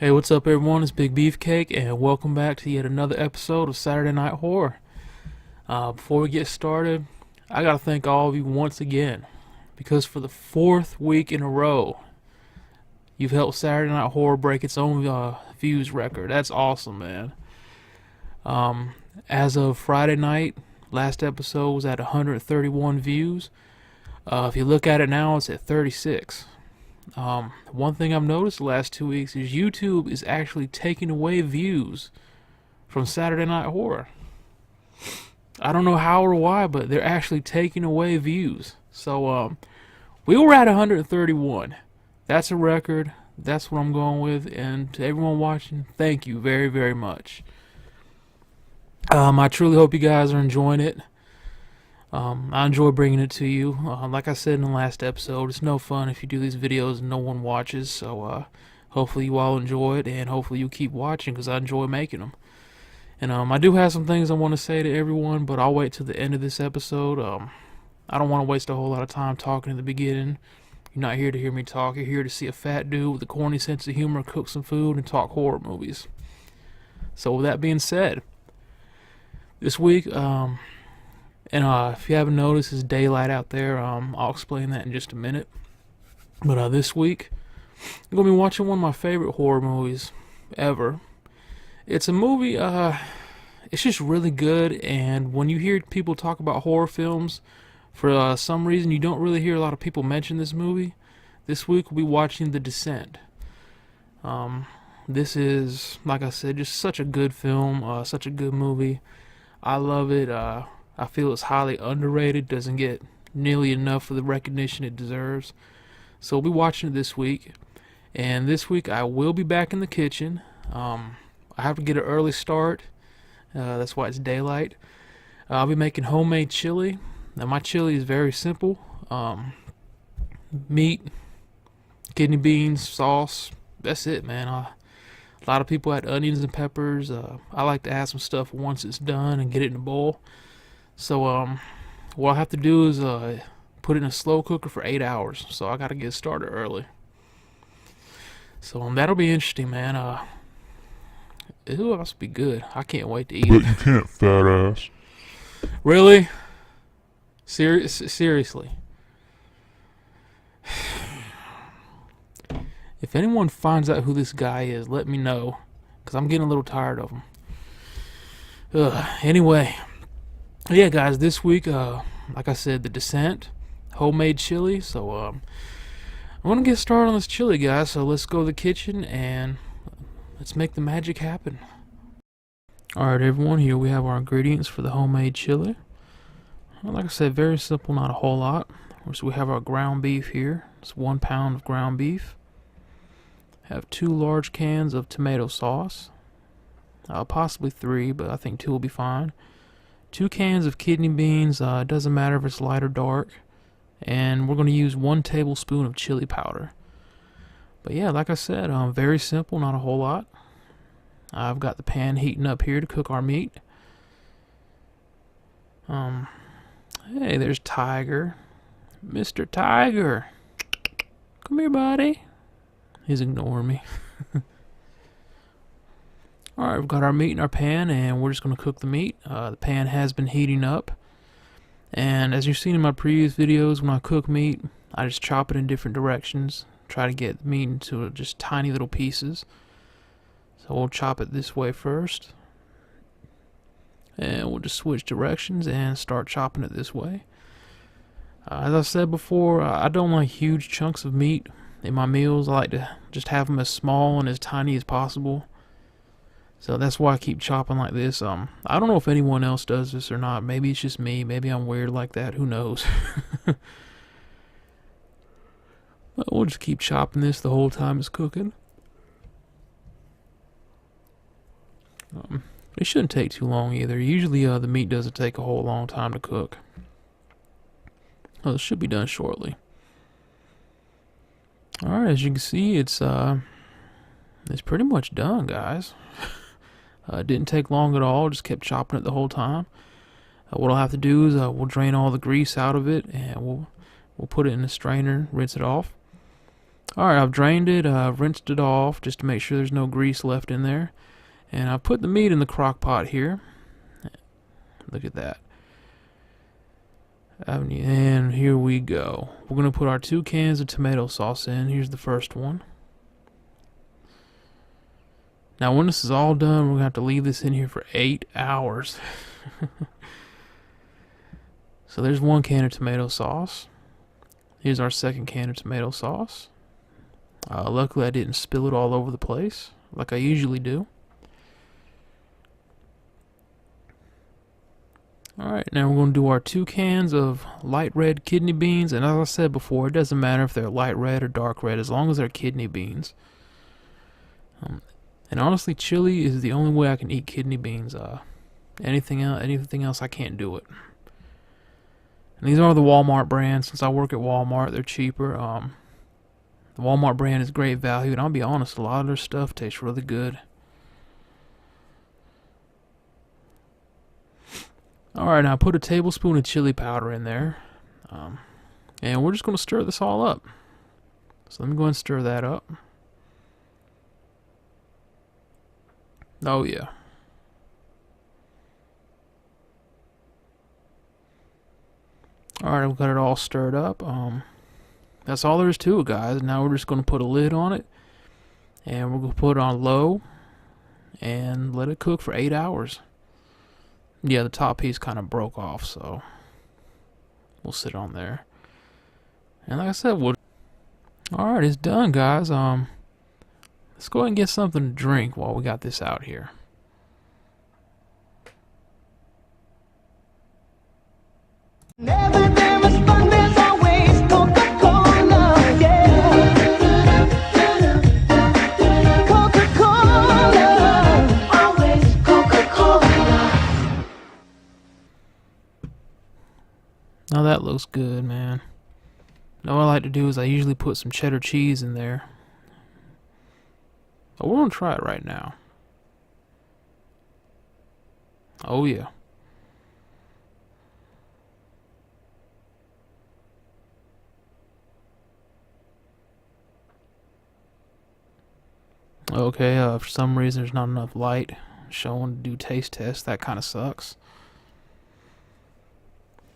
Hey, what's up, everyone? It's Big Beefcake, and welcome back to yet another episode of Saturday Night Horror. Before we get started, I gotta thank all of you once again, because for the fourth week in a row, you've helped Saturday Night Horror break its own views record. That's awesome, man. As of Friday night, last episode was at 131 views. If you look at it now, it's at 36. One thing I've noticed the last 2 weeks is YouTube is actually taking away views from Saturday Night Horror. I don't know how or why, but they're actually taking away views. So, we were at 131. That's a record. That's what I'm going with. And to everyone watching, thank you very, very much. I truly hope you guys are enjoying it. I enjoy bringing it to you. Like I said in the last episode, it's no fun if you do these videos and no one watches. So hopefully you all enjoy it, and hopefully you keep watching because I enjoy making them. And I do have some things I want to say to everyone, but I'll wait till the end of this episode. I don't want to waste a whole lot of time talking in the beginning. You're not here to hear me talk. You're here to see a fat dude with a corny sense of humor cook some food and talk horror movies. So with that being said, this week, if you haven't noticed, it's daylight out there. I'll explain that in just a minute. But this week, I'm going to be watching one of my favorite horror movies ever. It's a movie, it's just really good, and when you hear people talk about horror films, for some reason you don't really hear a lot of people mention this movie. This week we'll be watching The Descent. This is, like I said, just such a good film, such a good movie. I love it. I feel it's highly underrated, doesn't get nearly enough of the recognition it deserves. So we'll be watching it this week. And this week I will be back in the kitchen. I have to get an early start. That's why it's daylight. I'll be making homemade chili. Now my chili is very simple. Meat, kidney beans, sauce. That's it, man. A lot of people add onions and peppers. I like to add some stuff once it's done and get it in a bowl. So, what I have to do is put it in a slow cooker for 8 hours. So I gotta get started early. So that'll be interesting, man. It'll also be good. I can't wait to eat But it. you can't, fat ass. Really? Seriously. If anyone finds out who this guy is, let me know, cause I'm getting a little tired of him. Anyway. Yeah, guys, this week, like I said, The Descent, homemade chili. So, I'm gonna get started on this chili, guys. So let's go to the kitchen and let's make the magic happen. Alright, everyone, here we have our ingredients for the homemade chili. Like I said, very simple, not a whole lot. So we have our ground beef here. It's 1 pound of ground beef. Have 2 large cans of tomato sauce. Possibly 3, but I think 2 will be fine. 2 cans of kidney beans, it doesn't matter if it's light or dark. And we're going to use 1 tablespoon of chili powder. But yeah, like I said, very simple, not a whole lot. I've got the pan heating up here to cook our meat. Hey, there's Tiger. Mr. Tiger. Come here, buddy. He's ignoring me. Alright, we've got our meat in our pan, and we're just going to cook the meat. The pan has been heating up. And as you've seen in my previous videos, when I cook meat, I just chop it in different directions. Try to get the meat into just tiny little pieces. So we'll chop it this way first. And we'll just switch directions and start chopping it this way. As I said before, I don't like huge chunks of meat in my meals. I like to just have them as small and as tiny as possible. So that's why I keep chopping like this. I don't know if anyone else does this or not. Maybe it's just me. Maybe I'm weird like that. Who knows? But we'll just keep chopping this the whole time it's cooking. It shouldn't take too long either. Usually the meat doesn't take a whole long time to cook. Oh, it should be done shortly. Alright, as you can see, it's pretty much done, guys. It didn't take long at all, just kept chopping it the whole time. What I'll have to do is we'll drain all the grease out of it, and we'll put it in a strainer, rinse it off. Alright, I've drained it, rinsed it off just to make sure there's no grease left in there. And I put the meat in the crock pot here. Look at that. And here we go. We're going to put our 2 cans of tomato sauce in. Here's the first one. Now when this is all done, we're going to have to leave this in here for 8 hours. So there's 1 can of tomato sauce. Here's our 2nd can of tomato sauce. Luckily I didn't spill it all over the place like I usually do. Alright, now we're going to do our 2 cans of light red kidney beans. And as I said before, it doesn't matter if they're light red or dark red as long as they're kidney beans. And honestly, chili is the only way I can eat kidney beans. Anything else I can't do it. And these are the Walmart brands. Since I work at Walmart, they're cheaper. The Walmart brand is great value, and I'll be honest, a lot of their stuff tastes really good. Alright, now I put a tablespoon of chili powder in there. And we're just going to stir this all up. So let me go ahead and stir that up. Oh yeah. Alright, I've got it all stirred up. That's all there is to it, guys. Now we're just going to put a lid on it. And we're going to put it on low. And let it cook for 8 hours. Yeah, the top piece kind of broke off, so we'll sit on there. And like I said, alright, it's done, guys. Let's go ahead and get something to drink while we got this out here. Never, never fun, there's always Coca-Cola, yeah. Coca-Cola, always Coca-Cola. Now that looks good, man. Now what I like to do is I usually put some cheddar cheese in there. But we're gonna try it right now. Oh yeah. Okay, for some reason there's not enough light showing to do taste tests. That kind of sucks.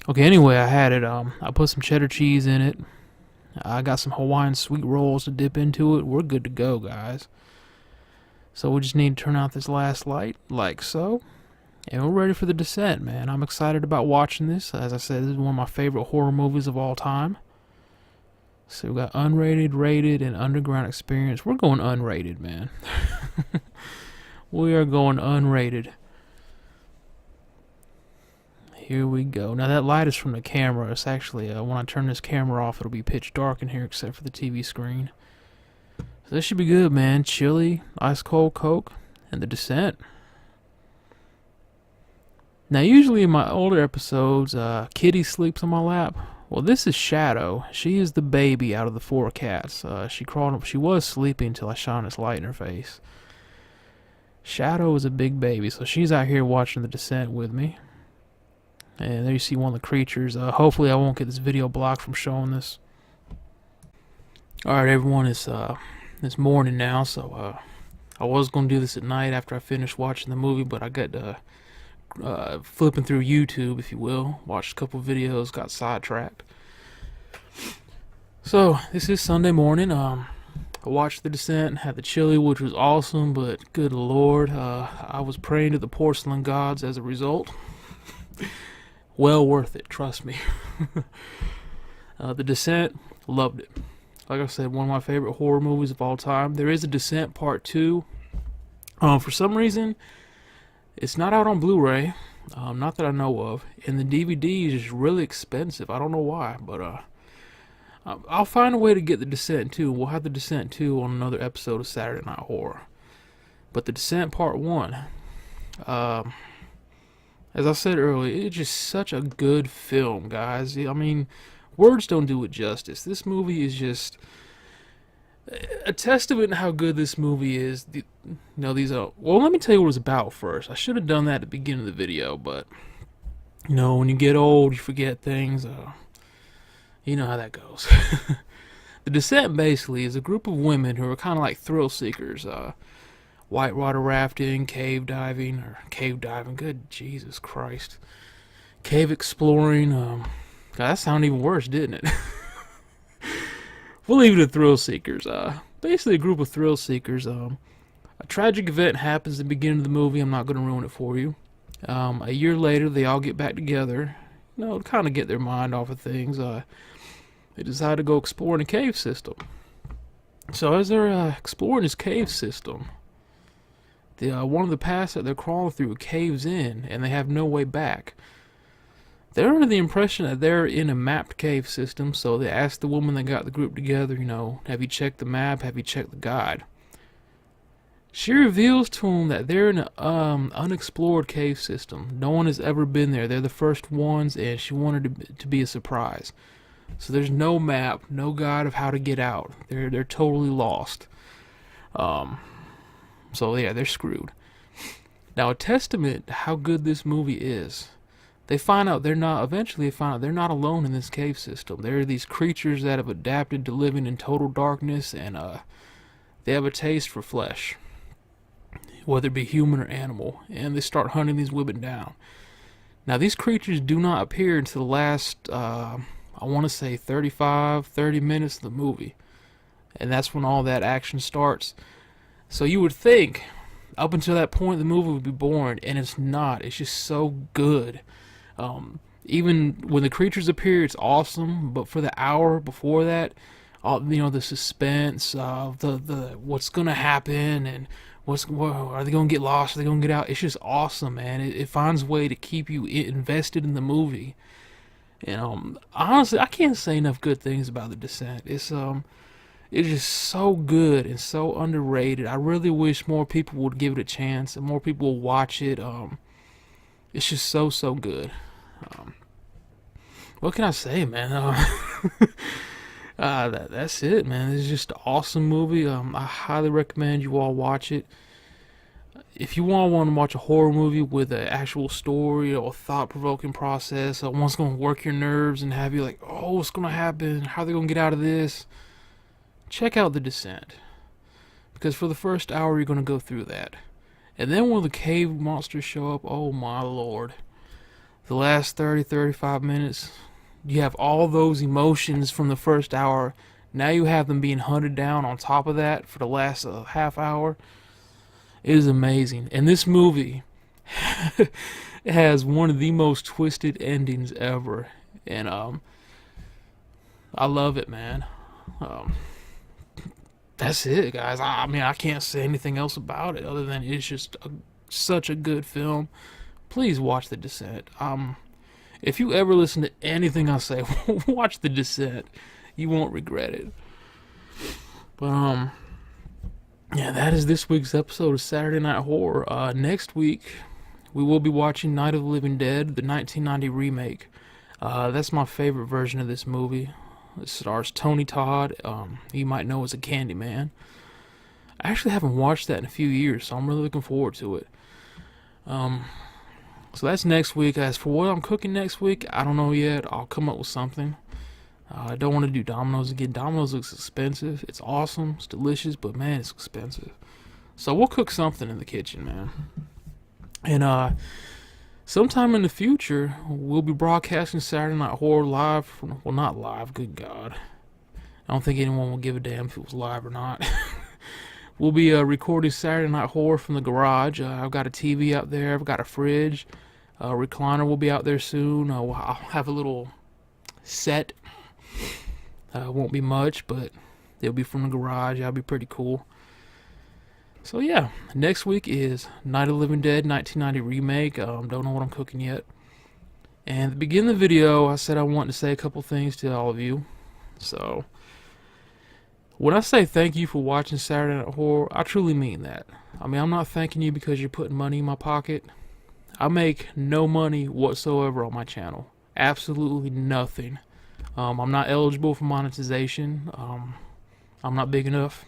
Okay, anyway, I had it. I put some cheddar cheese in it. I got some Hawaiian sweet rolls to dip into it. We're good to go, guys. So we just need to turn out this last light, like so. And we're ready for the descent, man. I'm excited about watching this. As I said, this is one of my favorite horror movies of all time. So we got unrated, rated, and underground experience. We're going unrated, man. We are going unrated. Here we go. Now that light is from the camera. It's actually, when I turn this camera off, it'll be pitch dark in here except for the TV screen. So this should be good, man. Chili, ice cold Coke, and the descent. Now usually in my older episodes, Kitty sleeps on my lap. Well, this is Shadow. She is the baby out of the 4 cats. She crawled up. She was sleeping until I shone this light in her face. Shadow is a big baby, so she's out here watching the descent with me. And there you see one of the creatures. Hopefully I won't get this video blocked from showing this. Alright everyone, it's morning now, so I was going to do this at night after I finished watching the movie, but I got flipping through YouTube, if you will. Watched a couple videos, got sidetracked. So this is Sunday morning. I watched The Descent, had the chili, which was awesome, but good lord, I was praying to the porcelain gods as a result. Well worth it, trust me. The Descent, loved it. Like I said, one of my favorite horror movies of all time. There is a Descent Part 2. For some reason, it's not out on Blu-ray, not that I know of, and the DVD is just really expensive. I don't know why, but I'll find a way to get The Descent 2. We'll have The Descent 2 on another episode of Saturday Night Horror. But The Descent Part 1, as I said earlier, it's just such a good film, guys. I mean, words don't do it justice. This movie is just a testament to how good this movie is. Well, let me tell you what it's about first. I should have done that at the beginning of the video, but when you get old, you forget things. You know how that goes. The Descent basically is a group of women who are kind of like thrill seekers. Whitewater rafting, cave diving. Good Jesus Christ. Cave exploring. God, that sounded even worse, didn't it? We'll leave it to thrill seekers. Basically a group of thrill seekers. A tragic event happens at the beginning of the movie. I'm not going to ruin it for you. A year later, they all get back together, to kind of get their mind off of things. They decide to go explore in a cave system. So as they're exploring this cave system, one of the paths that they're crawling through caves in, and they have no way back. They're under the impression that they're in a mapped cave system, so they ask the woman that got the group together, have you checked the map? Have you checked the guide? She reveals to them that they're in an unexplored cave system. No one has ever been there. They're the first ones, and she wanted it to be a surprise. So there's no map, no guide of how to get out. They're totally lost. So yeah, they're screwed. Now, a testament to how good this movie is. Eventually they find out they're not alone in this cave system. There are these creatures that have adapted to living in total darkness, and they have a taste for flesh, whether it be human or animal, and they start hunting these women down. Now, these creatures do not appear until the last, I want to say 30 minutes of the movie, and that's when all that action starts. So you would think, up until that point, the movie would be boring, and it's not. It's just so good. Even when the creatures appear, it's awesome. But for the hour before that, the suspense of the what's gonna happen and are they gonna get lost? Are they gonna get out? It's just awesome, man. It finds a way to keep you invested in the movie. And honestly, I can't say enough good things about The Descent. It's just so good and so underrated. I really wish more people would give it a chance and more people will watch it. It's just so good. What can I say, man? That's it, man. It's just an awesome movie. I highly recommend you all watch it. If you want to watch a horror movie with an actual story or a thought-provoking process, one's going to work your nerves and have you like, oh, what's going to happen? How are they going to get out of this? Check out The Descent. Because for the first hour, you're going to go through that. And then when the cave monsters show up, oh my lord. The last 35 minutes, you have all those emotions from the first hour. Now you have them being hunted down on top of that for the last half hour. It is amazing. And this movie has one of the most twisted endings ever. And I love it, man. That's it, guys. I mean, I can't say anything else about it other than it's just such a good film. Please watch The Descent. If you ever listen to anything I say, watch The Descent. You won't regret it. But yeah, that is this week's episode of Saturday Night Horror. Next week, we will be watching Night of the Living Dead, the 1990 remake. That's my favorite version of this movie. It stars Tony Todd. You might know as a Candyman. I actually haven't watched that in a few years, so I'm really looking forward to it. So that's next week. As for what I'm cooking next week, I don't know yet. I'll come up with something. I don't want to do Domino's again. Domino's looks expensive. It's awesome. It's delicious, but man, it's expensive. So we'll cook something in the kitchen, man. And sometime in the future, we'll be broadcasting Saturday Night Horror live. Well, not live, good God. I don't think anyone will give a damn if it was live or not. We'll be recording Saturday Night Horror from the garage. I've got a TV out there. I've got a fridge. Recliner will be out there soon. I'll have a little set. Won't be much, but it'll be from the garage. That'll be pretty cool. So yeah, next week is Night of the Living Dead 1990 remake. Don't know what I'm cooking yet. And at the beginning of the video, I said I wanted to say a couple things to all of you. So when I say thank you for watching Saturday Night Horror, I truly mean that. I mean, I'm not thanking you because you're putting money in my pocket. I make no money whatsoever on my channel. Absolutely nothing. I'm not eligible for monetization. I'm not big enough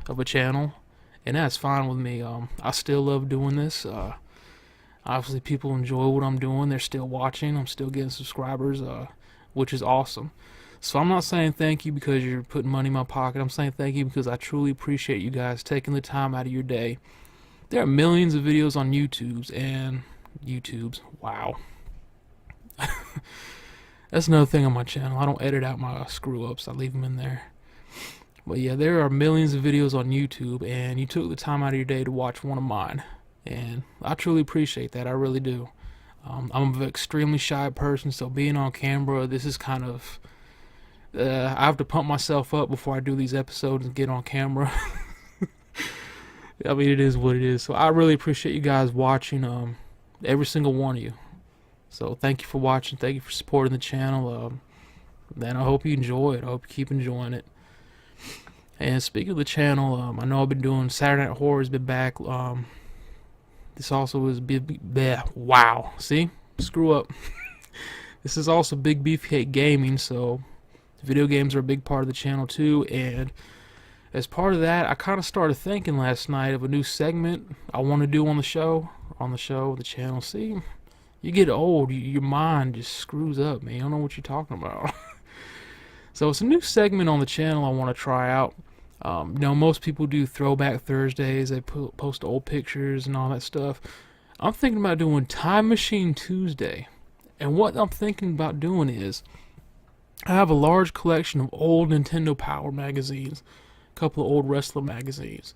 of a channel. And that's fine with me. I still love doing this. Obviously, people enjoy what I'm doing. They're still watching. I'm still getting subscribers, which is awesome. So I'm not saying thank you because you're putting money in my pocket. I'm saying thank you because I truly appreciate you guys taking the time out of your day. There are millions of videos on YouTube's. Wow. That's another thing on my channel. I don't edit out my screw ups. I leave them in there. But yeah, there are millions of videos on YouTube, and you took the time out of your day to watch one of mine. And I truly appreciate that. I really do. I'm an extremely shy person, so being on camera, this is kind of. I have to pump myself up before I do these episodes and get on camera. I mean, it is what it is. So I really appreciate you guys watching, every single one of you. So thank you for watching. Thank you for supporting the channel. And I hope you enjoy it. I hope you keep enjoying it. And speaking of the channel, I know I've been doing Saturday Night Horror has been back. This also is wow. See? Screw up. This is also Big Beefcake Gaming, so video games are a big part of the channel too. And as part of that, I kind of started thinking last night of a new segment I want to do on the show. The channel. See? You get old, your mind just screws up, man. You don't know what you're talking about. So it's a new segment on the channel I want to try out. Most people do Throwback Thursdays. They post old pictures and all that stuff. I'm thinking about doing Time Machine Tuesday. And what I'm thinking about doing is, I have a large collection of old Nintendo Power magazines, a couple of old wrestler magazines.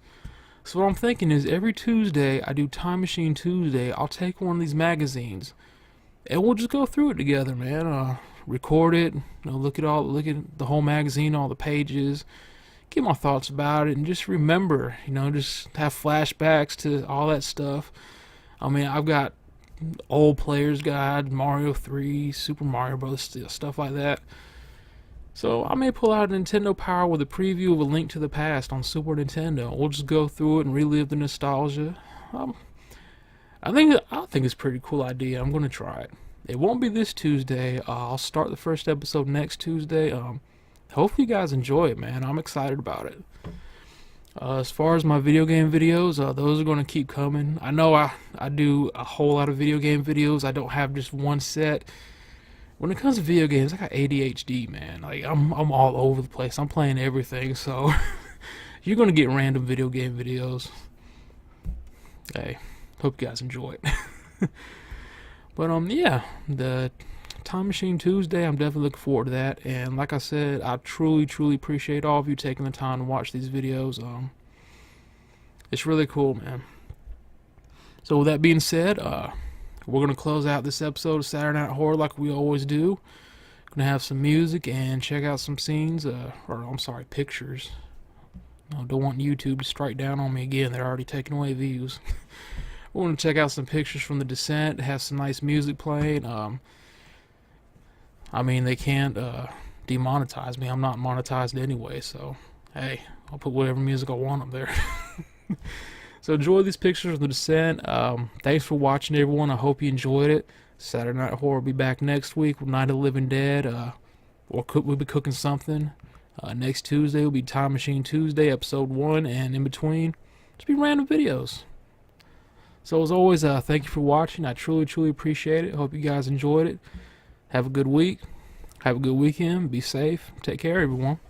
So what I'm thinking is every Tuesday I do Time Machine Tuesday. I'll take one of these magazines and we'll just go through it together, man. Record it, look at the whole magazine, all the pages, get my thoughts about it, and just remember, just have flashbacks to all that stuff. I mean, I've got old players guide, Mario 3, Super Mario Bros. Stuff like that. So I may pull out a Nintendo Power with a preview of A Link to the Past on Super Nintendo. We'll just go through it and relive the nostalgia. I think it's a pretty cool idea. I'm gonna try it. It won't be this Tuesday. I'll start the first episode next Tuesday. Hopefully you guys enjoy it, man. I'm excited about it. As far as my video game videos, those are going to keep coming. I know I do a whole lot of video game videos. I don't have just one set. When it comes to video games, I got ADHD, man. Like I'm all over the place. I'm playing everything, so you're going to get random video game videos. Hey, hope you guys enjoy it. But yeah, the Time Machine Tuesday, I'm definitely looking forward to that. And like I said, I truly appreciate all of you taking the time to watch these videos. It's really cool, man. So with that being said, we're gonna close out this episode of Saturday Night Horror like we always do. Gonna have some music and check out some scenes, pictures. I don't want YouTube to strike down on me again. They're already taking away views. We're going to check out some pictures from The Descent, have some nice music playing. I mean, they can't demonetize me. I'm not monetized anyway, so hey, I'll put whatever music I want up there. So enjoy these pictures of The Descent. Thanks for watching, everyone. I hope you enjoyed it. Saturday Night Horror will be back next week with Night of the Living Dead. We'll be cooking something. Next Tuesday will be Time Machine Tuesday, episode 1, and in between, just be random videos. So as always, thank you for watching. I truly appreciate it. Hope you guys enjoyed it. Have a good week. Have a good weekend. Be safe. Take care, everyone.